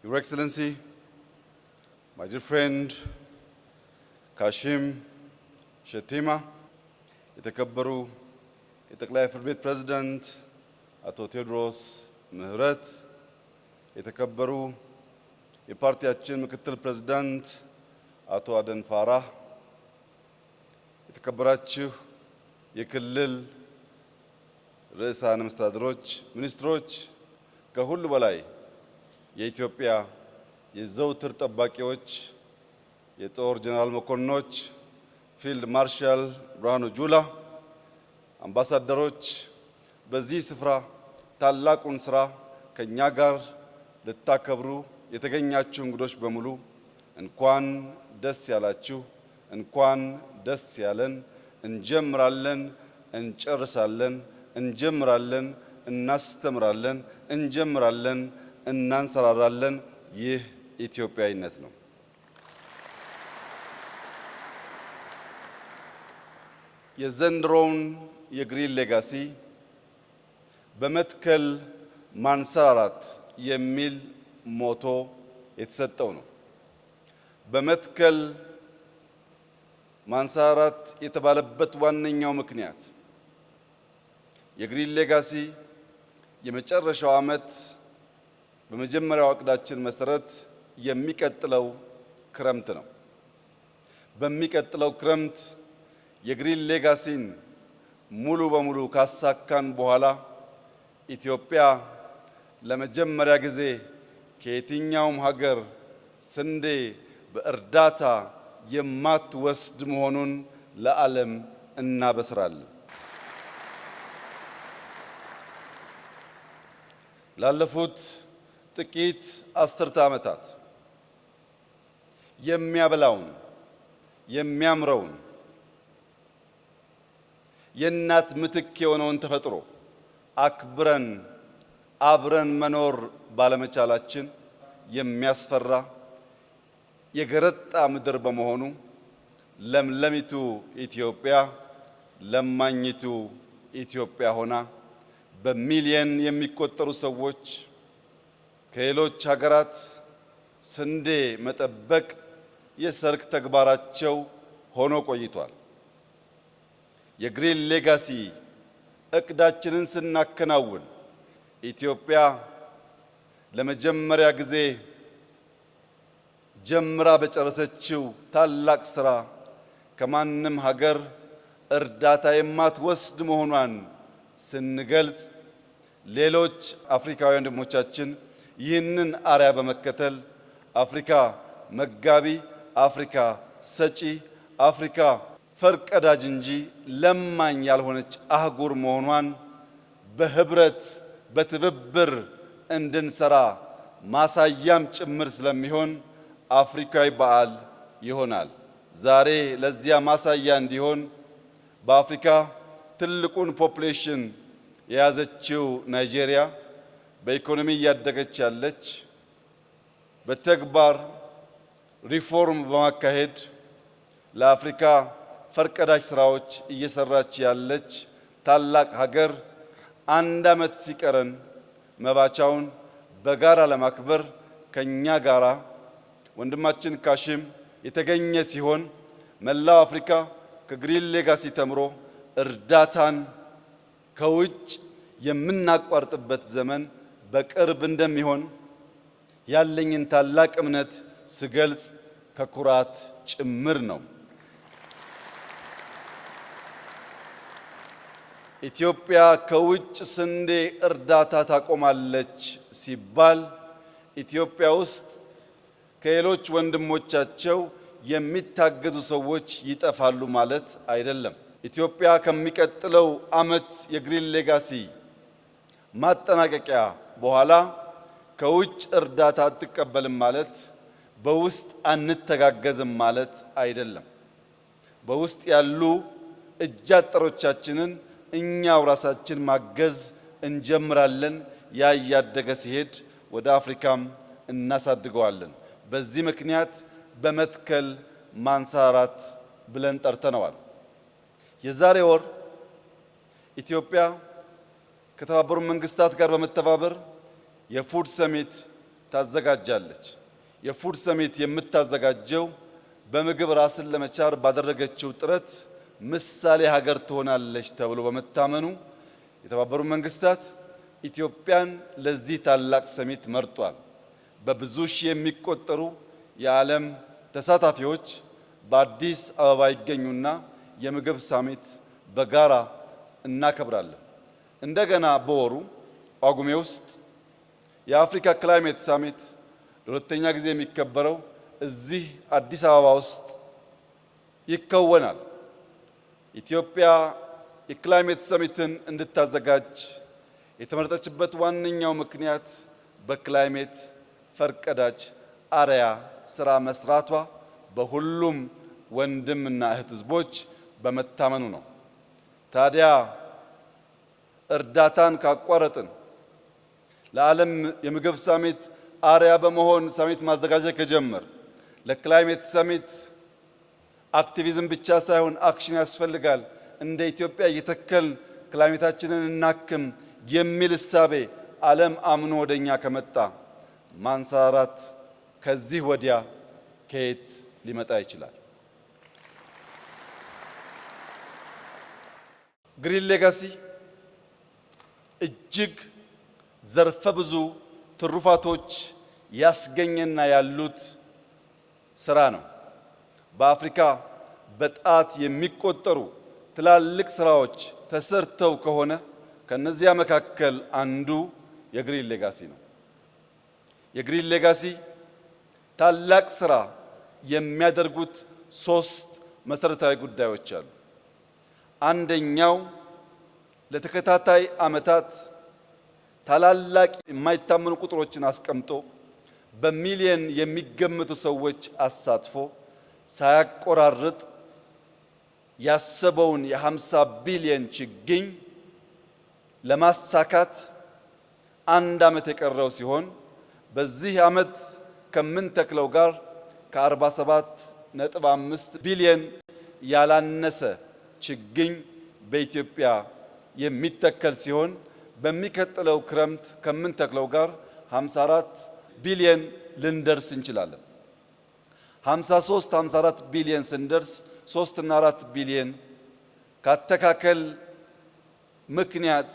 Your Excellency, my dear friend Kashim Shettima, የተከበሩ የጠቅላይ ፍርድ ቤት ፕሬዝዳንት አቶ ቴዎድሮስ ምህረት፣ የተከበሩ የፓርቲያችን ምክትል ፕሬዝዳንት አቶ አደን ፋራህ፣ የተከበራችሁ የክልል ርዕሳነ መስተዳድሮች፣ ሚኒስትሮች፣ ከሁሉ በላይ የኢትዮጵያ የዘውትር ጠባቂዎች፣ የጦር ጀነራል መኮንኖች፣ ፊልድ ማርሻል ብርሃኑ ጁላ፣ አምባሳደሮች፣ በዚህ ስፍራ ታላቁን ስራ ከኛ ጋር ልታከብሩ የተገኛችሁ እንግዶች በሙሉ እንኳን ደስ ያላችሁ፣ እንኳን ደስ ያለን። እንጀምራለን፣ እንጨርሳለን፣ እንጀምራለን፣ እናስተምራለን፣ እንጀምራለን፣ እናንሰራራለን። ይህ ኢትዮጵያዊነት ነው። የዘንድሮውን የግሪን ሌጋሲ በመትከል ማንሰራራት የሚል ሞቶ የተሰጠው ነው። በመትከል ማንሰራራት የተባለበት ዋነኛው ምክንያት የግሪን ሌጋሲ የመጨረሻው ዓመት በመጀመሪያው ዕቅዳችን መሰረት የሚቀጥለው ክረምት ነው። በሚቀጥለው ክረምት የግሪን ሌጋሲን ሙሉ በሙሉ ካሳካን በኋላ ኢትዮጵያ ለመጀመሪያ ጊዜ ከየትኛውም ሀገር ስንዴ በእርዳታ የማትወስድ መሆኑን ለዓለም እናበስራለን። ላለፉት ጥቂት አስርተ ዓመታት የሚያበላውን የሚያምረውን የእናት ምትክ የሆነውን ተፈጥሮ አክብረን አብረን መኖር ባለመቻላችን የሚያስፈራ የገረጣ ምድር በመሆኑ ለምለሚቱ ኢትዮጵያ ለማኝቱ ኢትዮጵያ ሆና በሚሊየን የሚቆጠሩ ሰዎች ከሌሎች ሀገራት ስንዴ መጠበቅ የሰርክ ተግባራቸው ሆኖ ቆይቷል። የግሪን ሌጋሲ እቅዳችንን ስናከናውን ኢትዮጵያ ለመጀመሪያ ጊዜ ጀምራ በጨረሰችው ታላቅ ስራ ከማንም ሀገር እርዳታ የማትወስድ መሆኗን ስንገልጽ ሌሎች አፍሪካውያን ወንድሞቻችን ይህንን አርያ በመከተል አፍሪካ መጋቢ፣ አፍሪካ ሰጪ፣ አፍሪካ ፈርቀዳጅ እንጂ ለማኝ ያልሆነች አህጉር መሆኗን በህብረት በትብብር እንድንሰራ ማሳያም ጭምር ስለሚሆን አፍሪካዊ በዓል ይሆናል። ዛሬ ለዚያ ማሳያ እንዲሆን በአፍሪካ ትልቁን ፖፑሌሽን የያዘችው ናይጄሪያ በኢኮኖሚ እያደገች ያለች፣ በተግባር ሪፎርም በማካሄድ ለአፍሪካ ፈርቀዳጅ ስራዎች እየሰራች ያለች ታላቅ ሀገር አንድ ዓመት ሲቀረን መባቻውን በጋራ ለማክበር ከኛ ጋራ ወንድማችን ካሽም የተገኘ ሲሆን መላው አፍሪካ ከግሪን ሌጋሲ ተምሮ እርዳታን ከውጭ የምናቋርጥበት ዘመን በቅርብ እንደሚሆን ያለኝን ታላቅ እምነት ስገልጽ ከኩራት ጭምር ነው። ኢትዮጵያ ከውጭ ስንዴ እርዳታ ታቆማለች ሲባል ኢትዮጵያ ውስጥ ከሌሎች ወንድሞቻቸው የሚታገዙ ሰዎች ይጠፋሉ ማለት አይደለም። ኢትዮጵያ ከሚቀጥለው ዓመት የግሪን ሌጋሲ ማጠናቀቂያ በኋላ ከውጭ እርዳታ አትቀበልም ማለት በውስጥ አንተጋገዝም ማለት አይደለም። በውስጥ ያሉ እጅ አጠሮቻችንን እኛው ራሳችን ማገዝ እንጀምራለን። ያ እያደገ ሲሄድ ወደ አፍሪካም እናሳድገዋለን። በዚህ ምክንያት በመትከል ማንሰራራት ብለን ጠርተነዋል። የዛሬ ወር ኢትዮጵያ ከተባበሩት መንግስታት ጋር በመተባበር የፉድ ሰሚት ታዘጋጃለች። የፉድ ሰሚት የምታዘጋጀው በምግብ ራስን ለመቻል ባደረገችው ጥረት ምሳሌ ሀገር ትሆናለች ተብሎ በመታመኑ የተባበሩት መንግስታት ኢትዮጵያን ለዚህ ታላቅ ሰሚት መርጧል። በብዙ ሺህ የሚቆጠሩ የዓለም ተሳታፊዎች በአዲስ አበባ ይገኙና የምግብ ሰሚት በጋራ እናከብራለን። እንደገና በወሩ ጳጉሜ ውስጥ የአፍሪካ ክላይሜት ሰሚት ለሁለተኛ ጊዜ የሚከበረው እዚህ አዲስ አበባ ውስጥ ይከወናል። ኢትዮጵያ የክላይሜት ሰሚትን እንድታዘጋጅ የተመረጠችበት ዋነኛው ምክንያት በክላይሜት ፈርቀዳጅ አርአያ ስራ መስራቷ በሁሉም ወንድምና እህት ህዝቦች በመታመኑ ነው። ታዲያ እርዳታን ካቋረጥን ለዓለም የምግብ ሰሚት አርአያ በመሆን ሰሚት ማዘጋጀት ከጀመር ለክላይሜት ሰሚት አክቲቪዝም ብቻ ሳይሆን አክሽን ያስፈልጋል። እንደ ኢትዮጵያ እየተከል ክላይሜታችንን እናክም የሚል እሳቤ ዓለም አምኖ ወደኛ ከመጣ ማንሰራራት ከዚህ ወዲያ ከየት ሊመጣ ይችላል? ግሪን ሌጋሲ እጅግ ዘርፈ ብዙ ትሩፋቶች ያስገኘና ያሉት ስራ ነው። በአፍሪካ በጣት የሚቆጠሩ ትላልቅ ስራዎች ተሰርተው ከሆነ ከነዚያ መካከል አንዱ የግሪን ሌጋሲ ነው። የግሪን ሌጋሲ ታላቅ ስራ የሚያደርጉት ሶስት መሰረታዊ ጉዳዮች አሉ። አንደኛው ለተከታታይ ዓመታት ታላላቅ የማይታመኑ ቁጥሮችን አስቀምጦ በሚሊየን የሚገመቱ ሰዎች አሳትፎ ሳያቆራርጥ ያሰበውን የ50 ቢሊየን ችግኝ ለማሳካት አንድ ዓመት የቀረው ሲሆን በዚህ ዓመት ከምንተክለው ጋር ከ47.5 ቢሊየን ያላነሰ ችግኝ በኢትዮጵያ የሚተከል ሲሆን በሚቀጥለው ክረምት ከምንተክለው ጋር 54 ቢሊየን ልንደርስ እንችላለን። 54 ቢሊየን ስንደርስ 3 እና 4 ቢሊየን ካተካከል ምክንያት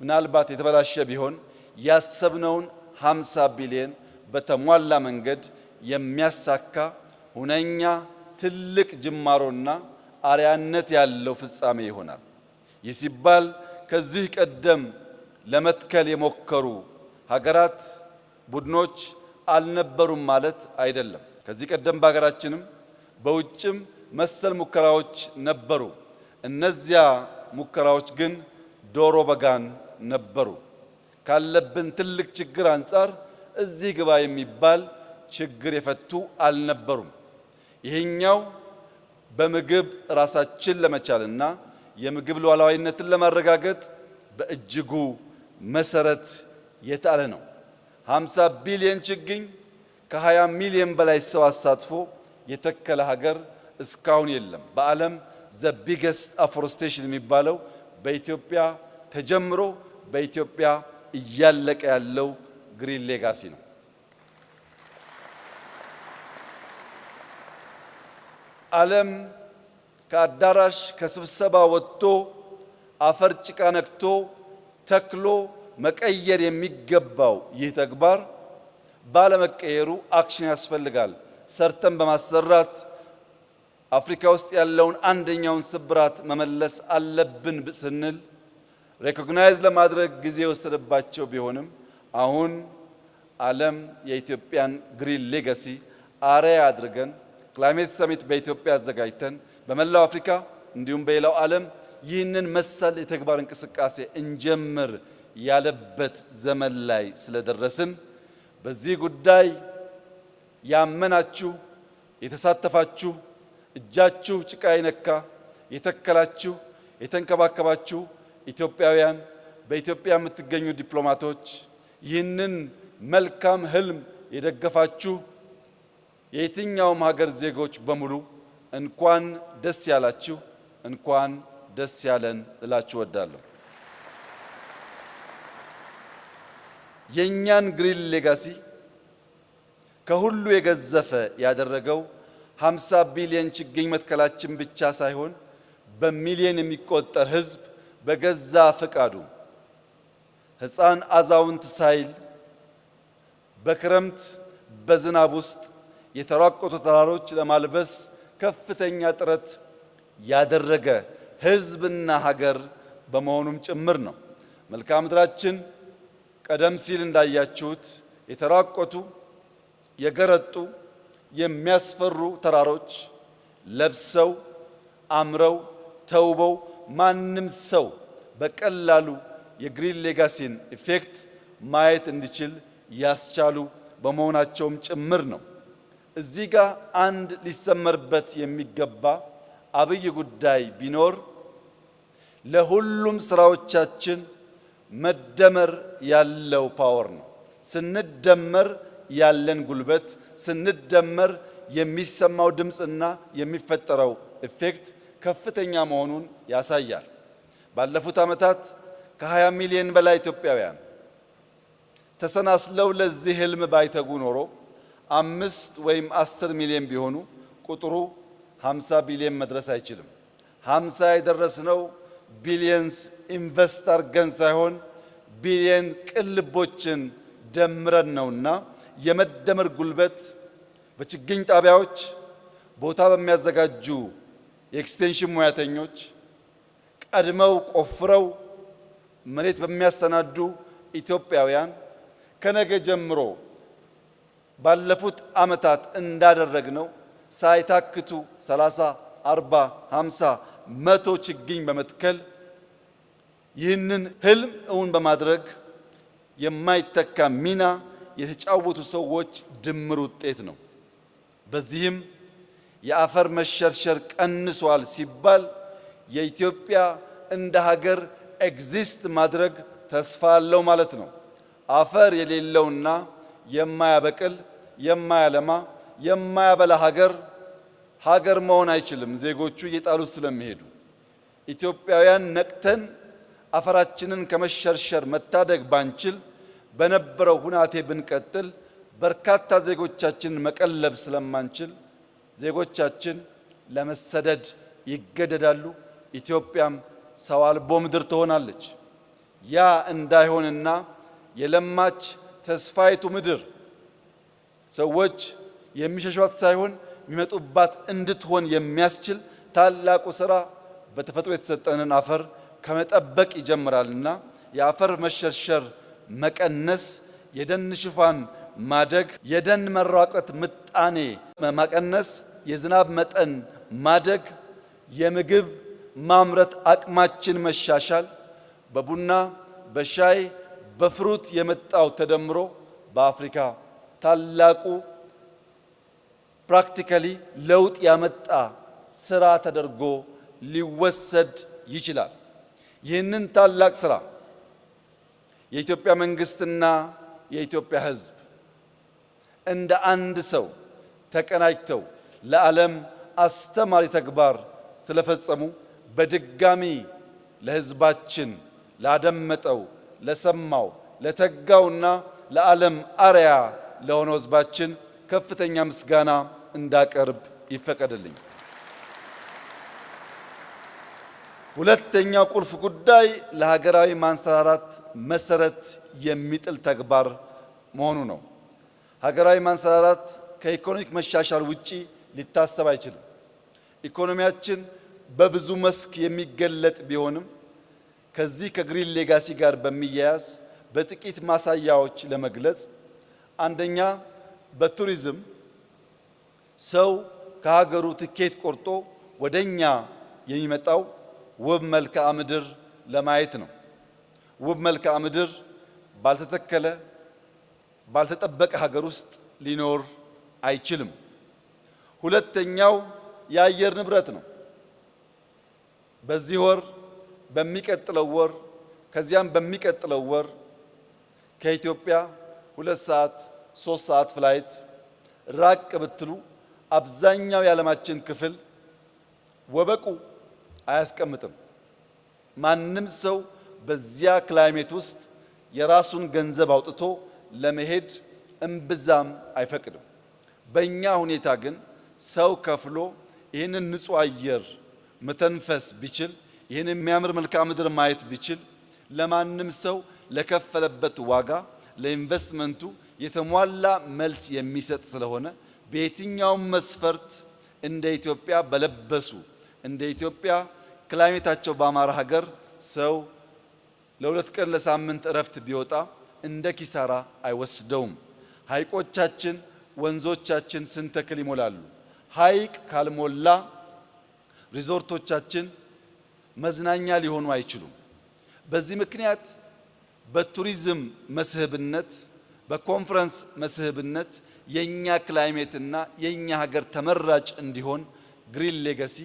ምናልባት የተበላሸ ቢሆን ያሰብነውን 50 ቢሊየን በተሟላ መንገድ የሚያሳካ ሁነኛ ትልቅ ጅማሮና አርአያነት ያለው ፍጻሜ ይሆናል። ይህ ሲባል ከዚህ ቀደም ለመትከል የሞከሩ ሀገራት፣ ቡድኖች አልነበሩም ማለት አይደለም። ከዚህ ቀደም በሀገራችንም በውጭም መሰል ሙከራዎች ነበሩ። እነዚያ ሙከራዎች ግን ዶሮ በጋን ነበሩ። ካለብን ትልቅ ችግር አንጻር እዚህ ግባ የሚባል ችግር የፈቱ አልነበሩም። ይሄኛው በምግብ ራሳችን ለመቻልና የምግብ ሉዓላዊነትን ለማረጋገጥ በእጅጉ መሰረት የጣለ ነው። 50 ቢሊዮን ችግኝ ከ20 ሚሊዮን በላይ ሰው አሳትፎ የተከለ ሀገር እስካሁን የለም። በዓለም ዘ ቢገስት አፎረስቴሽን የሚባለው በኢትዮጵያ ተጀምሮ በኢትዮጵያ እያለቀ ያለው ግሪን ሌጋሲ ነው። ዓለም ከአዳራሽ ከስብሰባ ወጥቶ አፈር ጭቃ ነክቶ ተክሎ መቀየር የሚገባው ይህ ተግባር ባለመቀየሩ አክሽን ያስፈልጋል። ሰርተን በማሰራት አፍሪካ ውስጥ ያለውን አንደኛውን ስብራት መመለስ አለብን ስንል ሬኮግናይዝ ለማድረግ ጊዜ የወሰደባቸው ቢሆንም አሁን ዓለም የኢትዮጵያን ግሪን ሌጋሲ አርአያ አድርገን ክላይሜት ሰሚት በኢትዮጵያ አዘጋጅተን በመላው አፍሪካ እንዲሁም በሌላው ዓለም ይህንን መሰል የተግባር እንቅስቃሴ እንጀምር ያለበት ዘመን ላይ ስለደረስን በዚህ ጉዳይ ያመናችሁ፣ የተሳተፋችሁ፣ እጃችሁ ጭቃ የነካ የተከላችሁ፣ የተንከባከባችሁ ኢትዮጵያውያን፣ በኢትዮጵያ የምትገኙ ዲፕሎማቶች፣ ይህንን መልካም ህልም የደገፋችሁ የየትኛውም ሀገር ዜጎች በሙሉ እንኳን ደስ ያላችሁ፣ እንኳን ደስ ያለን እላችሁ እወዳለሁ። የእኛን ግሪን ሌጋሲ ከሁሉ የገዘፈ ያደረገው 50 ቢሊዮን ችግኝ መትከላችን ብቻ ሳይሆን በሚሊዮን የሚቆጠር ሕዝብ በገዛ ፈቃዱ ሕፃን አዛውንት ሳይል በክረምት በዝናብ ውስጥ የተራቆቱ ተራሮች ለማልበስ ከፍተኛ ጥረት ያደረገ ሕዝብና ሀገር በመሆኑም ጭምር ነው። መልክዓ ምድራችን ቀደም ሲል እንዳያችሁት የተራቆቱ የገረጡ የሚያስፈሩ ተራሮች ለብሰው አምረው ተውበው ማንም ሰው በቀላሉ የግሪን ሌጋሲን ኢፌክት ማየት እንዲችል ያስቻሉ በመሆናቸውም ጭምር ነው። እዚህ ጋር አንድ ሊሰመርበት የሚገባ አብይ ጉዳይ ቢኖር ለሁሉም ስራዎቻችን መደመር ያለው ፓወር ነው። ስንደመር ያለን ጉልበት፣ ስንደመር የሚሰማው ድምፅና የሚፈጠረው ኢፌክት ከፍተኛ መሆኑን ያሳያል። ባለፉት ዓመታት ከ20 ሚሊዮን በላይ ኢትዮጵያውያን ተሰናስለው ለዚህ ህልም ባይተጉ ኖሮ 5 ወይም 10 ሚሊዮን ቢሆኑ ቁጥሩ 50 ቢሊዮን መድረስ አይችልም። 50 የደረስነው ቢሊየንስ ኢንቨስት አድርገን ሳይሆን ቢሊየን ቅልቦችን ደምረን ነውና የመደመር ጉልበት በችግኝ ጣቢያዎች ቦታ በሚያዘጋጁ የኤክስቴንሽን ሙያተኞች ቀድመው ቆፍረው መሬት በሚያሰናዱ ኢትዮጵያውያን ከነገ ጀምሮ ባለፉት ዓመታት እንዳደረግነው ሳይታክቱ 30፣ 40፣ 50፣ 100 ችግኝ በመትከል ይህንን ህልም እውን በማድረግ የማይተካ ሚና የተጫወቱ ሰዎች ድምር ውጤት ነው። በዚህም የአፈር መሸርሸር ቀንሷል ሲባል የኢትዮጵያ እንደ ሀገር ኤግዚስት ማድረግ ተስፋ አለው ማለት ነው። አፈር የሌለውና የማያበቅል የማያለማ የማያበላ ሀገር መሆን አይችልም። ዜጎቹ እየጣሉት ስለሚሄዱ ኢትዮጵያውያን ነቅተን አፈራችንን ከመሸርሸር መታደግ ባንችል በነበረው ሁናቴ ብንቀጥል በርካታ ዜጎቻችንን መቀለብ ስለማንችል ዜጎቻችን ለመሰደድ ይገደዳሉ። ኢትዮጵያም ሰው አልቦ ምድር ትሆናለች። ያ እንዳይሆንና የለማች ተስፋይቱ ምድር ሰዎች የሚሸሿት ሳይሆን የሚመጡባት እንድትሆን የሚያስችል ታላቁ ስራ በተፈጥሮ የተሰጠንን አፈር ከመጠበቅ ይጀምራልና የአፈር መሸርሸር መቀነስ፣ የደን ሽፋን ማደግ፣ የደን መራቆት ምጣኔ መቀነስ፣ የዝናብ መጠን ማደግ፣ የምግብ ማምረት አቅማችን መሻሻል፣ በቡና በሻይ በፍሩት የመጣው ተደምሮ በአፍሪካ ታላቁ ፕራክቲካሊ ለውጥ ያመጣ ስራ ተደርጎ ሊወሰድ ይችላል። ይህንን ታላቅ ስራ የኢትዮጵያ መንግስትና የኢትዮጵያ ሕዝብ እንደ አንድ ሰው ተቀናጅተው ለዓለም አስተማሪ ተግባር ስለፈጸሙ በድጋሚ ለሕዝባችን ላደመጠው፣ ለሰማው፣ ለተጋውና ለዓለም አርያ ለሆነው ሕዝባችን ከፍተኛ ምስጋና እንዳቀርብ ይፈቀድልኝ። ሁለተኛው ቁልፍ ጉዳይ ለሀገራዊ ማንሰራራት መሰረት የሚጥል ተግባር መሆኑ ነው። ሀገራዊ ማንሰራራት ከኢኮኖሚክ መሻሻል ውጪ ሊታሰብ አይችልም። ኢኮኖሚያችን በብዙ መስክ የሚገለጥ ቢሆንም ከዚህ ከግሪን ሌጋሲ ጋር በሚያያዝ በጥቂት ማሳያዎች ለመግለጽ፣ አንደኛ በቱሪዝም ሰው ከሀገሩ ትኬት ቆርጦ ወደኛ የሚመጣው ውብ መልክዓ ምድር ለማየት ነው። ውብ መልክዓ ምድር ባልተተከለ ባልተጠበቀ ሀገር ውስጥ ሊኖር አይችልም። ሁለተኛው የአየር ንብረት ነው። በዚህ ወር፣ በሚቀጥለው ወር፣ ከዚያም በሚቀጥለው ወር ከኢትዮጵያ 2 ሰዓት 3 ሰዓት ፍላይት ራቅ ብትሉ አብዛኛው የዓለማችን ክፍል ወበቁ አያስቀምጥም። ማንም ሰው በዚያ ክላይሜት ውስጥ የራሱን ገንዘብ አውጥቶ ለመሄድ እምብዛም አይፈቅድም። በእኛ ሁኔታ ግን ሰው ከፍሎ ይህንን ንጹህ አየር መተንፈስ ቢችል ይህን የሚያምር መልክዓ ምድር ማየት ቢችል ለማንም ሰው ለከፈለበት ዋጋ ለኢንቨስትመንቱ የተሟላ መልስ የሚሰጥ ስለሆነ በየትኛውም መስፈርት እንደ ኢትዮጵያ በለበሱ እንደ ኢትዮጵያ ክላይሜታቸው ባማረ ሀገር ሰው ለሁለት ቀን ለሳምንት እረፍት ቢወጣ እንደ ኪሳራ አይወስደውም። ሐይቆቻችን ወንዞቻችን ስንተክል ይሞላሉ። ሐይቅ ካልሞላ ሪዞርቶቻችን መዝናኛ ሊሆኑ አይችሉም። በዚህ ምክንያት በቱሪዝም መስህብነት በኮንፈረንስ መስህብነት የኛ ክላይሜትና የኛ ሀገር ተመራጭ እንዲሆን ግሪን ሌጋሲ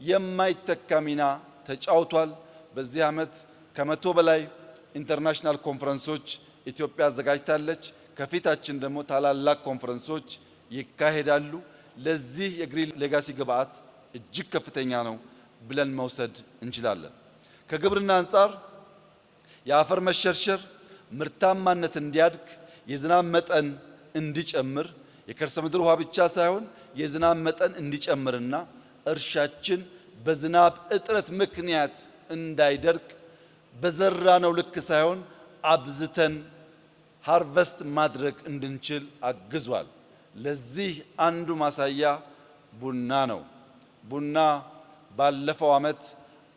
የማይተካ ሚና ተጫውቷል። በዚህ ዓመት ከመቶ በላይ ኢንተርናሽናል ኮንፈረንሶች ኢትዮጵያ አዘጋጅታለች። ከፊታችን ደግሞ ታላላቅ ኮንፈረንሶች ይካሄዳሉ። ለዚህ የግሪን ሌጋሲ ግብዓት እጅግ ከፍተኛ ነው ብለን መውሰድ እንችላለን። ከግብርና አንጻር የአፈር መሸርሸር ምርታማነት እንዲያድግ የዝናብ መጠን እንዲጨምር የከርሰ ምድር ውሃ ብቻ ሳይሆን የዝናብ መጠን እንዲጨምርና እርሻችን በዝናብ እጥረት ምክንያት እንዳይደርቅ በዘራነው ልክ ሳይሆን አብዝተን ሃርቨስት ማድረግ እንድንችል አግዟል። ለዚህ አንዱ ማሳያ ቡና ነው። ቡና ባለፈው ዓመት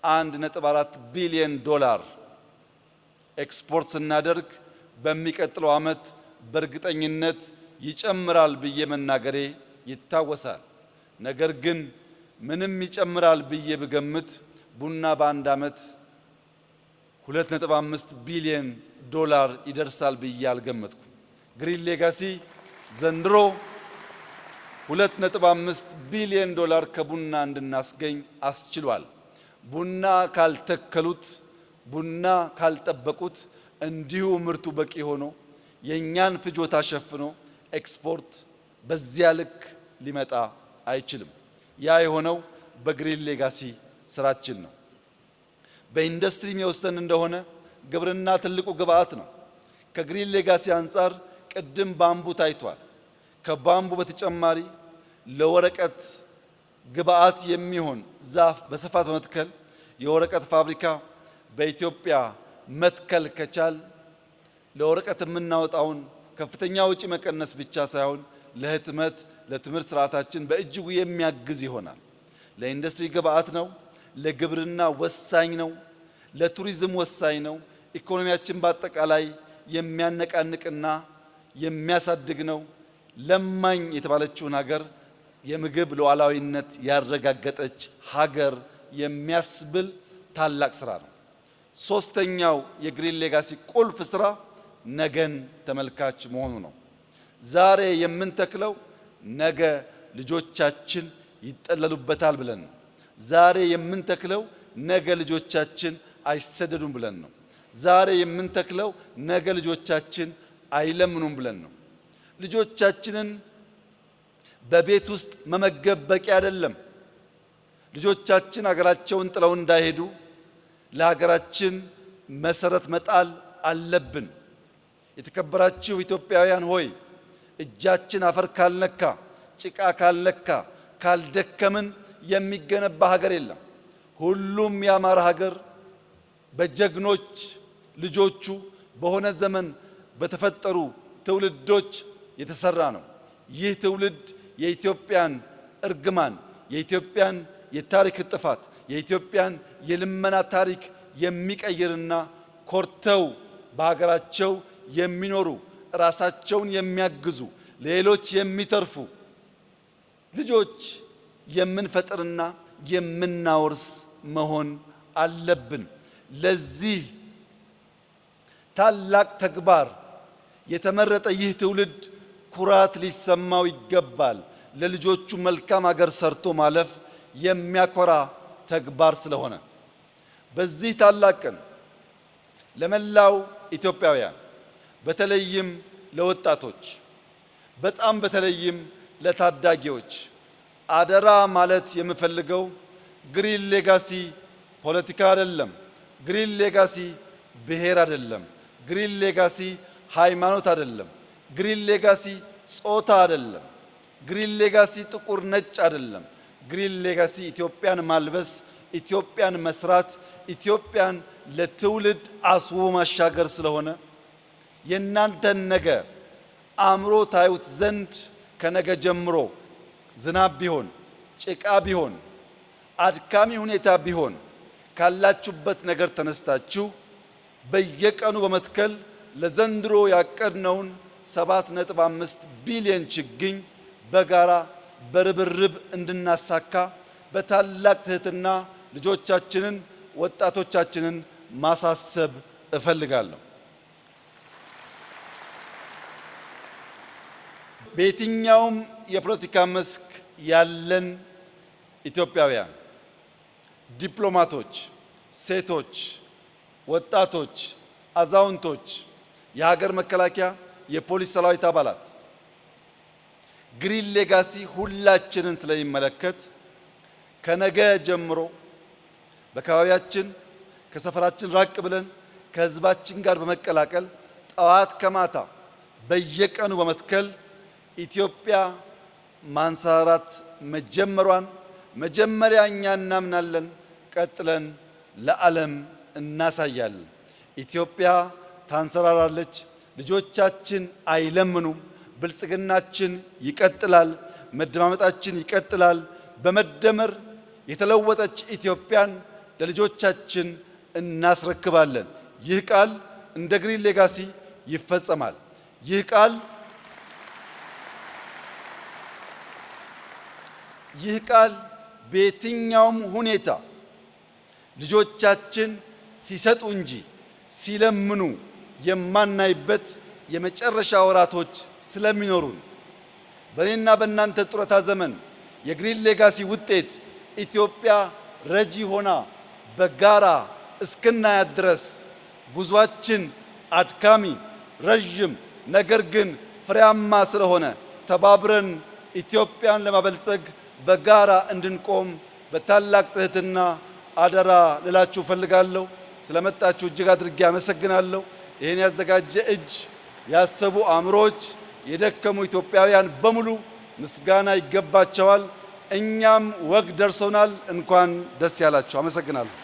1.4 ቢሊዮን ዶላር ኤክስፖርት ስናደርግ በሚቀጥለው ዓመት በእርግጠኝነት ይጨምራል ብዬ መናገሬ ይታወሳል። ነገር ግን ምንም ይጨምራል ብዬ ብገምት ቡና በአንድ ዓመት 2.5 ቢሊዮን ዶላር ይደርሳል ብዬ አልገመትኩም። ግሪን ሌጋሲ ዘንድሮ 2.5 ቢሊዮን ዶላር ከቡና እንድናስገኝ አስችሏል። ቡና ካልተከሉት ቡና ካልጠበቁት እንዲሁ ምርቱ በቂ ሆኖ የኛን ፍጆታ ሸፍኖ ኤክስፖርት በዚያ ልክ ሊመጣ አይችልም። ያ የሆነው በግሪን ሌጋሲ ስራችን ነው። በኢንዱስትሪ የሚወሰን እንደሆነ ግብርና ትልቁ ግብዓት ነው። ከግሪን ሌጋሲ አንጻር ቅድም ባምቡ ታይቷል። ከባምቡ በተጨማሪ ለወረቀት ግብዓት የሚሆን ዛፍ በስፋት በመትከል የወረቀት ፋብሪካ በኢትዮጵያ መትከል ከቻል ለወረቀት የምናወጣውን ከፍተኛ ወጪ መቀነስ ብቻ ሳይሆን ለህትመት ለትምህርት ስርዓታችን በእጅጉ የሚያግዝ ይሆናል። ለኢንዱስትሪ ግብዓት ነው። ለግብርና ወሳኝ ነው። ለቱሪዝም ወሳኝ ነው። ኢኮኖሚያችን በአጠቃላይ የሚያነቃንቅና የሚያሳድግ ነው። ለማኝ የተባለችውን ሀገር የምግብ ሉዓላዊነት ያረጋገጠች ሀገር የሚያስብል ታላቅ ስራ ነው። ሶስተኛው የግሪን ሌጋሲ ቁልፍ ስራ ነገን ተመልካች መሆኑ ነው። ዛሬ የምንተክለው ነገ ልጆቻችን ይጠለሉበታል ብለን ነው። ዛሬ የምንተክለው ነገ ልጆቻችን አይሰደዱም ብለን ነው። ዛሬ የምንተክለው ነገ ልጆቻችን አይለምኑም ብለን ነው። ልጆቻችንን በቤት ውስጥ መመገብ በቂ አይደለም። ልጆቻችን ሀገራቸውን ጥለው እንዳይሄዱ ለሀገራችን መሰረት መጣል አለብን። የተከበራችሁ ኢትዮጵያውያን ሆይ እጃችን አፈር ካልነካ ጭቃ ካልነካ ካልደከምን የሚገነባ ሀገር የለም። ሁሉም ያማረ ሀገር በጀግኖች ልጆቹ በሆነ ዘመን በተፈጠሩ ትውልዶች የተሰራ ነው። ይህ ትውልድ የኢትዮጵያን እርግማን፣ የኢትዮጵያን የታሪክ ጥፋት፣ የኢትዮጵያን የልመና ታሪክ የሚቀይርና ኮርተው በሀገራቸው የሚኖሩ ራሳቸውን የሚያግዙ ሌሎች የሚተርፉ ልጆች የምንፈጥርና የምናወርስ መሆን አለብን። ለዚህ ታላቅ ተግባር የተመረጠ ይህ ትውልድ ኩራት ሊሰማው ይገባል። ለልጆቹ መልካም ሀገር ሰርቶ ማለፍ የሚያኮራ ተግባር ስለሆነ በዚህ ታላቅ ቀን ለመላው ኢትዮጵያውያን በተለይም ለወጣቶች በጣም በተለይም ለታዳጊዎች አደራ ማለት የምፈልገው ግሪን ሌጋሲ ፖለቲካ አይደለም። ግሪን ሌጋሲ ብሔር አይደለም። ግሪን ሌጋሲ ሃይማኖት አይደለም። ግሪን ሌጋሲ ጾታ አይደለም። ግሪን ሌጋሲ ጥቁር ነጭ አይደለም። ግሪን ሌጋሲ ኢትዮጵያን ማልበስ፣ ኢትዮጵያን መስራት፣ ኢትዮጵያን ለትውልድ አስቦ ማሻገር ስለሆነ የእናንተን ነገ አምሮ ታዩት ዘንድ ከነገ ጀምሮ ዝናብ ቢሆን ጭቃ ቢሆን አድካሚ ሁኔታ ቢሆን ካላችሁበት ነገር ተነስታችሁ በየቀኑ በመትከል ለዘንድሮ ያቀድነውን 7.5 ቢሊዮን ችግኝ በጋራ በርብርብ እንድናሳካ በታላቅ ትህትና ልጆቻችንን ወጣቶቻችንን ማሳሰብ እፈልጋለሁ። በየትኛውም የፖለቲካ መስክ ያለን ኢትዮጵያውያን ዲፕሎማቶች፣ ሴቶች፣ ወጣቶች፣ አዛውንቶች፣ የሀገር መከላከያ፣ የፖሊስ ሰራዊት አባላት ግሪን ሌጋሲ ሁላችንን ስለሚመለከት ከነገ ጀምሮ በአካባቢያችን ከሰፈራችን ራቅ ብለን ከህዝባችን ጋር በመቀላቀል ጠዋት ከማታ በየቀኑ በመትከል ኢትዮጵያ ማንሰራራት መጀመሯን መጀመሪያ እኛ እናምናለን፣ ቀጥለን ለዓለም እናሳያለን። ኢትዮጵያ ታንሰራራለች። ልጆቻችን አይለምኑም። ብልጽግናችን ይቀጥላል። መደማመጣችን ይቀጥላል። በመደመር የተለወጠች ኢትዮጵያን ለልጆቻችን እናስረክባለን። ይህ ቃል እንደ ግሪን ሌጋሲ ይፈጸማል። ይህ ቃል በየትኛውም ሁኔታ ልጆቻችን ሲሰጡ እንጂ ሲለምኑ የማናይበት የመጨረሻ ወራቶች ስለሚኖሩን በእኔና በእናንተ ጡረታ ዘመን የግሪን ሌጋሲ ውጤት ኢትዮጵያ ረጂ ሆና በጋራ እስክናያት ድረስ ጉዟችን አድካሚ፣ ረዥም ነገር ግን ፍሬያማ ስለሆነ ተባብረን ኢትዮጵያን ለማበልጸግ በጋራ እንድንቆም በታላቅ ትህትና አደራ ልላችሁ ፈልጋለሁ። ስለመጣችሁ እጅግ አድርጌ አመሰግናለሁ። ይህን ያዘጋጀ እጅ፣ ያሰቡ አእምሮች፣ የደከሙ ኢትዮጵያውያን በሙሉ ምስጋና ይገባቸዋል። እኛም ወግ ደርሶናል። እንኳን ደስ ያላችሁ። አመሰግናለሁ።